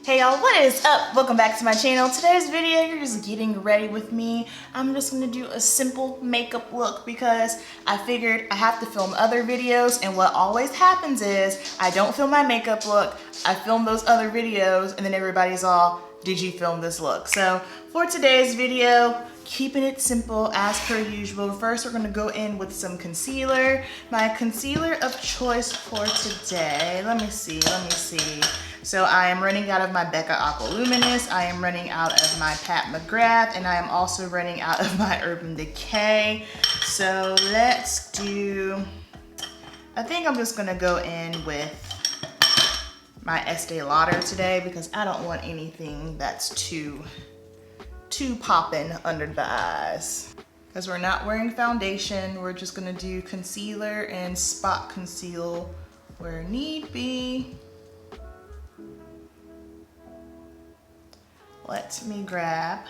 Hey y'all, what is up? Welcome back to my channel. Today's video, you're just getting ready with me. I'm just gonna do a simple makeup look because I figured I have to film other videos, and what always happens is I don't film my makeup look, I film those other videos, and then everybody's all, did you film this look? So for today's video, keeping it simple as per usual. First, we're gonna go in with some concealer. My concealer of choice for today, let me see. So I am running out of my Becca Aqua Luminous, I am running out of my Pat McGrath, and I am also running out of my Urban Decay. So let's do, I think I'm just gonna go in with my Estee Lauder today because I don't want anything that's too popping under the eyes. Because we're not wearing foundation, we're just gonna do concealer and spot conceal where need be. Let me grab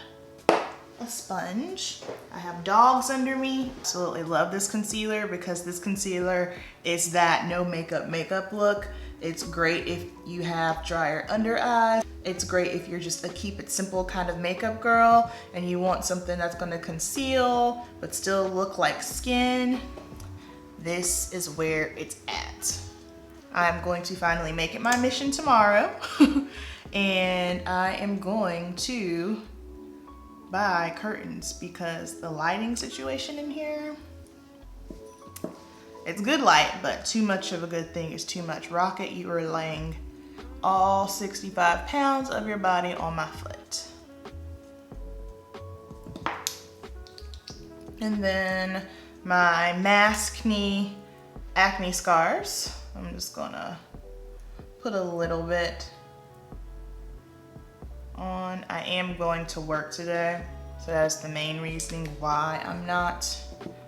a sponge. I have dogs under me. Absolutely love this concealer because this concealer is that no makeup look. It's great if you have drier under eyes. It's great if you're just a keep it simple kind of makeup girl and you want something that's gonna conceal but still look like skin. This is where it's at. I'm going to finally make it my mission tomorrow. And I am going to buy curtains because the lighting situation in here, it's good light, but too much of a good thing is too much. Rocket, you are laying all 65 pounds of your body on my foot. And then my maskne acne scars. I'm just gonna put a little bit on. I am going to work today, so that's the main reasoning why I'm not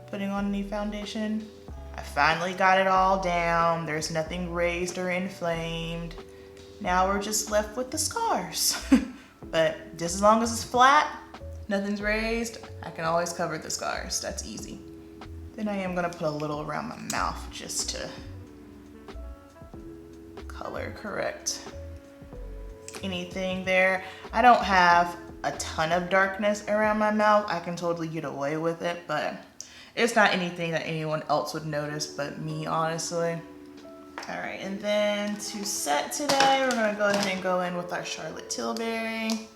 putting on any foundation. I finally got it all down. There's nothing raised or inflamed. Now we're just left with the scars. But just as long as it's flat, nothing's raised, I can always cover the scars. That's easy. Then I am gonna put a little around my mouth just to color correct anything there. I don't have a ton of darkness around my mouth. I can totally get away with it, but it's not anything that anyone else would notice but me, honestly. All right, and then to set today, we're gonna go ahead and go in with our Charlotte Tilbury,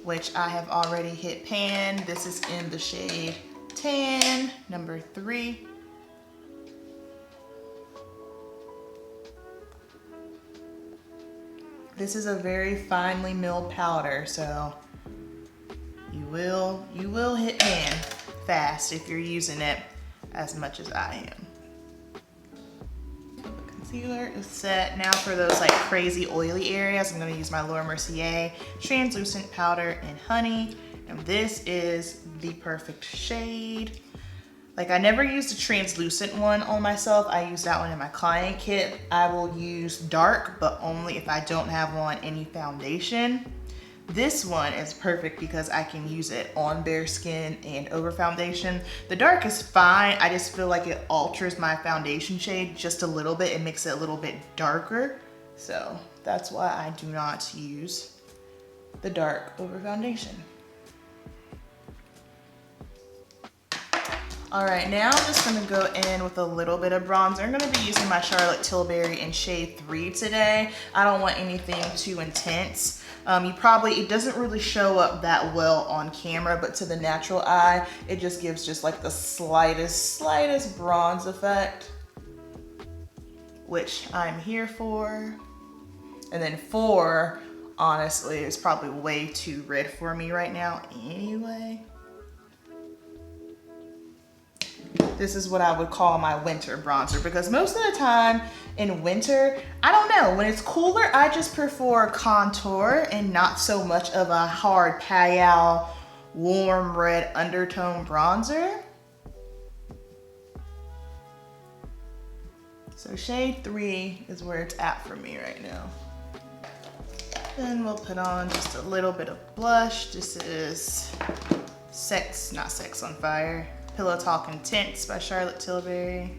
which I have already hit pan. This is in the shade Tan, number 3. This is a very finely milled powder, so you will hit pan fast if you're using it as much as I am. So the concealer is set. Now for those like crazy oily areas, I'm gonna use my Laura Mercier translucent powder in Honey, and this is the perfect shade. Like, I never used a translucent one on myself. I use that one in my client kit. I will use dark, but only if I don't have on any foundation. This one is perfect because I can use it on bare skin and over foundation. The dark is fine. I just feel like it alters my foundation shade just a little bit. It makes it a little bit darker. So that's why I do not use the dark over foundation. All right, now I'm just gonna go in with a little bit of bronzer. I'm gonna be using my Charlotte Tilbury in shade 3 today. I don't want anything too intense. It doesn't really show up that well on camera, but to the natural eye, it just gives just like the slightest bronze effect, which I'm here for. And then 4, honestly, is probably way too red for me right now anyway. This is what I would call my winter bronzer because most of the time in winter, I don't know, when it's cooler, I just prefer contour and not so much of a hard pale, warm red undertone bronzer. So shade 3 is where it's at for me right now. Then we'll put on just a little bit of blush. This is Not Sex on Fire. Pillow Talk Intense by Charlotte Tilbury.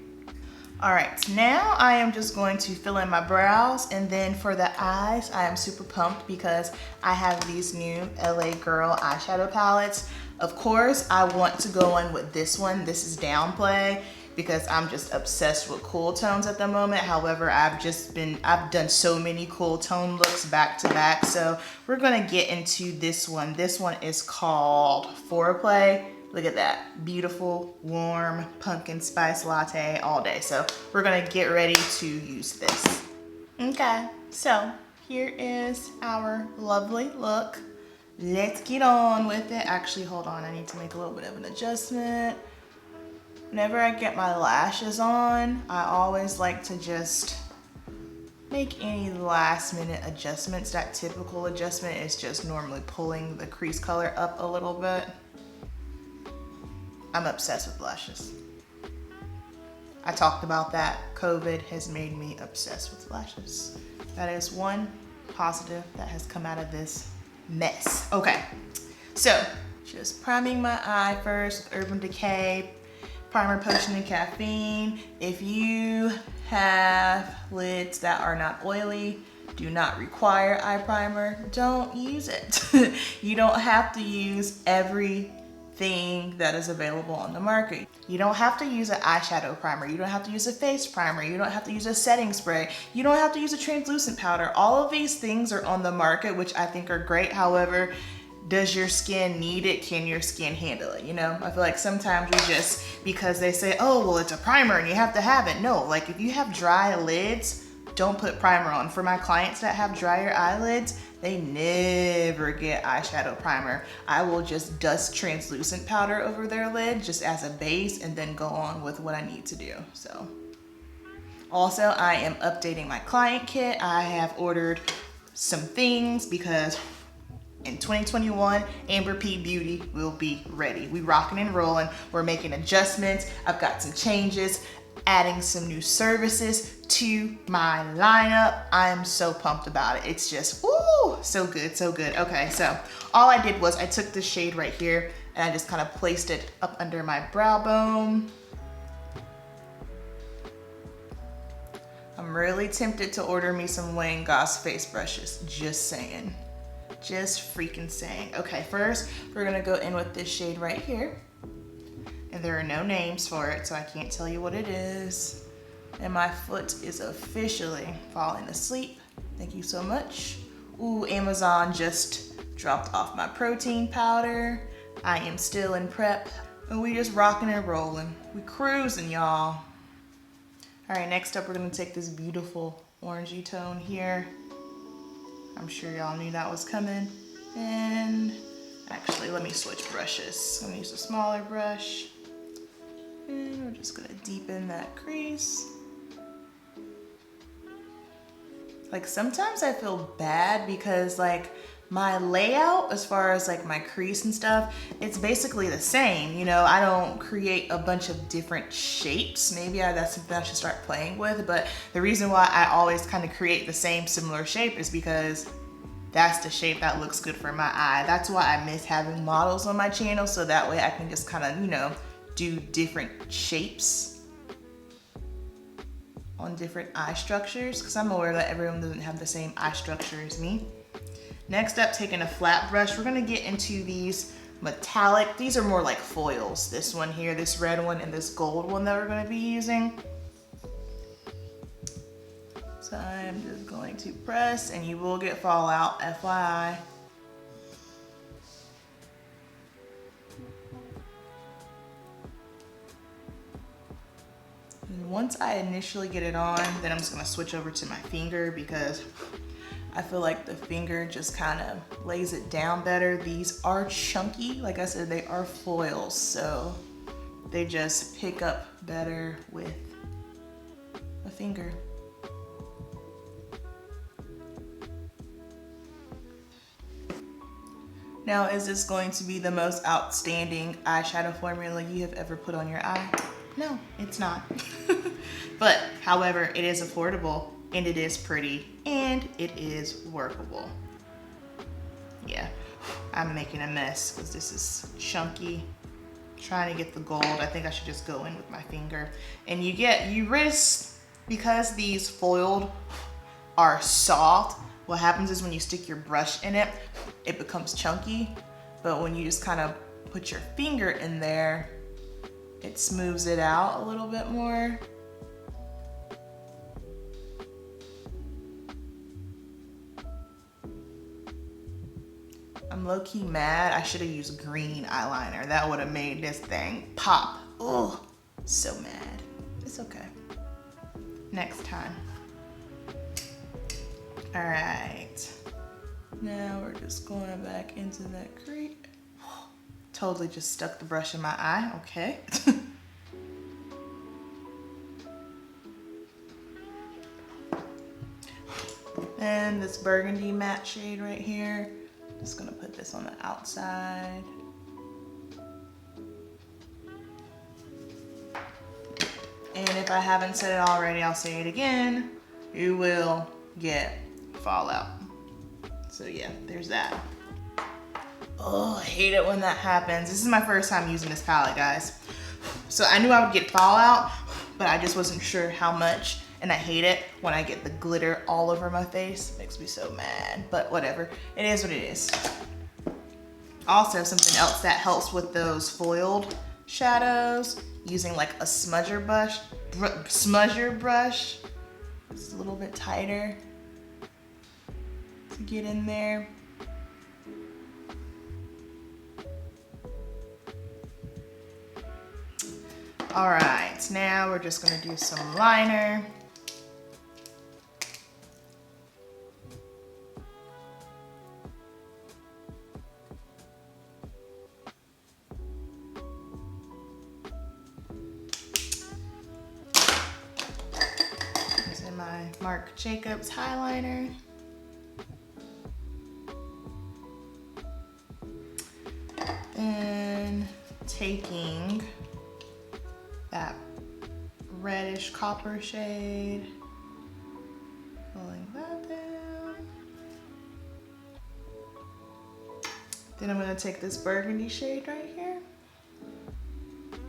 All right, so now I am just going to fill in my brows, and then for the eyes, I am super pumped because I have these new LA Girl eyeshadow palettes. Of course, I want to go in with this one. This is Downplay because I'm just obsessed with cool tones at the moment. However, I've done so many cool tone looks back to back. So we're gonna get into this one. This one is called Foreplay. Look at that, beautiful, warm pumpkin spice latte all day. So we're gonna get ready to use this. Okay, so here is our lovely look. Let's get on with it. Actually, hold on, I need to make a little bit of an adjustment. Whenever I get my lashes on, I always like to just make any last minute adjustments. That typical adjustment is just normally pulling the crease color up a little bit. I'm obsessed with lashes. I talked about that. COVID has made me obsessed with lashes. That is one positive that has come out of this mess. Okay, so just priming my eye first, Urban Decay Primer Potion and Caffeine. If you have lids that are not oily, do not require eye primer, don't use it. You don't have to use everything that is available on the market. You don't have to use an eyeshadow primer. You don't have to use a face primer. You don't have to use a setting spray. You don't have to use a translucent powder. All of these things are on the market, which I think are great. However, does your skin need it? Can your skin handle it? You know, I feel like sometimes we just, because they say, oh, well, it's a primer and you have to have it. No, like if you have dry lids, don't put primer on. For my clients that have drier eyelids, they never get eyeshadow primer. I will just dust translucent powder over their lid just as a base and then go on with what I need to do. So also, I am updating my client kit. I have ordered some things because in 2021, Amber P Beauty will be ready. We rocking and rolling. We're making adjustments. I've got some changes, adding some new services to my lineup. I am so pumped about it. It's just, ooh, so good, so good. Okay, so all I did was I took this shade right here and I just kind of placed it up under my brow bone. I'm really tempted to order me some Wayne Goss face brushes, just saying. Just freaking saying. Okay, first we're gonna go in with this shade right here. And there are no names for it, so I can't tell you what it is. And my foot is officially falling asleep. Thank you so much. Ooh, Amazon just dropped off my protein powder. I am still in prep, and we just rocking and rolling. We cruising, y'all. All right, next up, we're gonna take this beautiful orangey tone here. I'm sure y'all knew that was coming. And actually, let me switch brushes. I'm gonna use a smaller brush. And we're just gonna deepen that crease. Like sometimes I feel bad because like my layout as far as like my crease and stuff, it's basically the same. You know, I don't create a bunch of different shapes. Maybe that's something I should start playing with, but the reason why I always kind of create the same similar shape is because that's the shape that looks good for my eye. That's why I miss having models on my channel, so that way I can just kind of, you know, do different shapes on different eye structures, because I'm aware that everyone doesn't have the same eye structure as me. Next up, taking a flat brush, we're gonna get into these metallic, these are more like foils. This one here, this red one, and this gold one that we're gonna be using. So I'm just going to press, and you will get fallout, FYI. And once I initially get it on, then I'm just gonna switch over to my finger because I feel like the finger just kind of lays it down better. These are chunky. Like I said, they are foils, so they just pick up better with a finger. Now, is this going to be the most outstanding eyeshadow formula you have ever put on your eye? No, it's not. But, however, it is affordable, and it is pretty, and it is workable. Yeah, I'm making a mess because this is chunky. Trying to get the gold. I think I should just go in with my finger. And you risk, because these foiled are soft, what happens is when you stick your brush in it, it becomes chunky. But when you just kind of put your finger in there, it smooths it out a little bit more. I'm low-key mad. I should have used green eyeliner. That would have made this thing pop. Oh, so mad. It's okay. Next time. All right. Now we're just going back into that crease. Totally just stuck the brush in my eye. Okay. And this burgundy matte shade right here. Just gonna put this on the outside. And if I haven't said it already, I'll say it again. You will get fallout. So yeah, there's that. Oh, I hate it when that happens. This is my first time using this palette, guys. So I knew I would get fallout, but I just wasn't sure how much. And I hate it when I get the glitter all over my face. It makes me so mad, but whatever. It is what it is. Also, something else that helps with those foiled shadows, using like a smudger brush. It's a little bit tighter to get in there. All right, now we're just gonna do some liner. Using my Marc Jacobs highliner. Then taking that reddish copper shade, pulling that down. Then I'm gonna take this burgundy shade right here,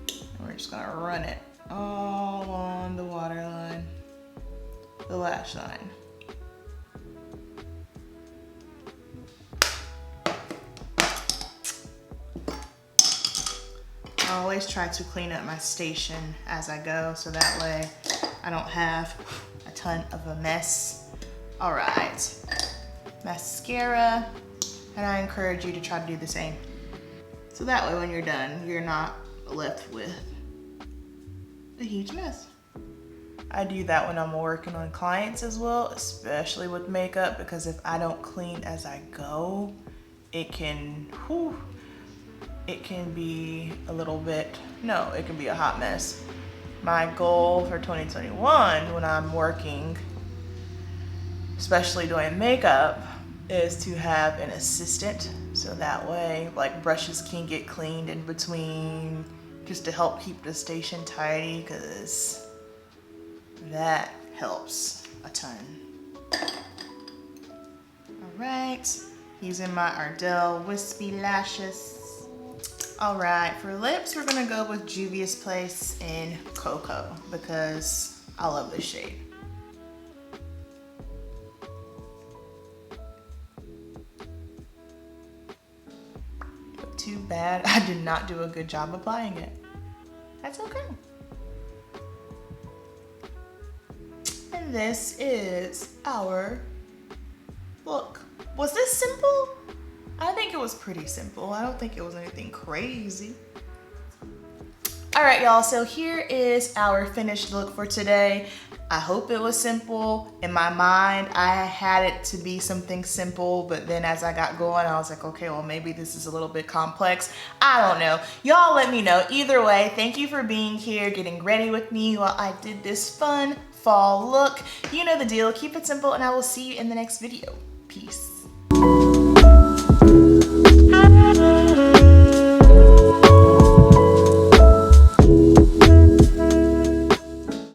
and we're just gonna run it all on the waterline, the lash line. I always try to clean up my station as I go, so that way I don't have a ton of a mess. All right, mascara, and I encourage you to try to do the same. So that way when you're done, you're not left with a huge mess. I do that when I'm working on clients as well, especially with makeup, because if I don't clean as I go, it can, it can be a little bit, no, it can be a hot mess. My goal for 2021 when I'm working, especially doing makeup, is to have an assistant. So that way, like, brushes can get cleaned in between, just to help keep the station tidy, because that helps a ton. All right, using my Ardell Wispy Lashes. All right, for lips, we're gonna go with Juvias Place in Cocoa, because I love this shade. But too bad I did not do a good job applying it. That's okay. And this is our look. Was this simple? I think it was pretty simple. I don't think it was anything crazy. All right, y'all, so here is our finished look for today. I hope it was simple. In my mind, I had it to be something simple, but then as I got going, I was like, okay, well, maybe this is a little bit complex. I don't know. Y'all let me know. Either way, thank you for being here, getting ready with me while I did this fun fall look. You know the deal. Keep it simple, and I will see you in the next video. Peace.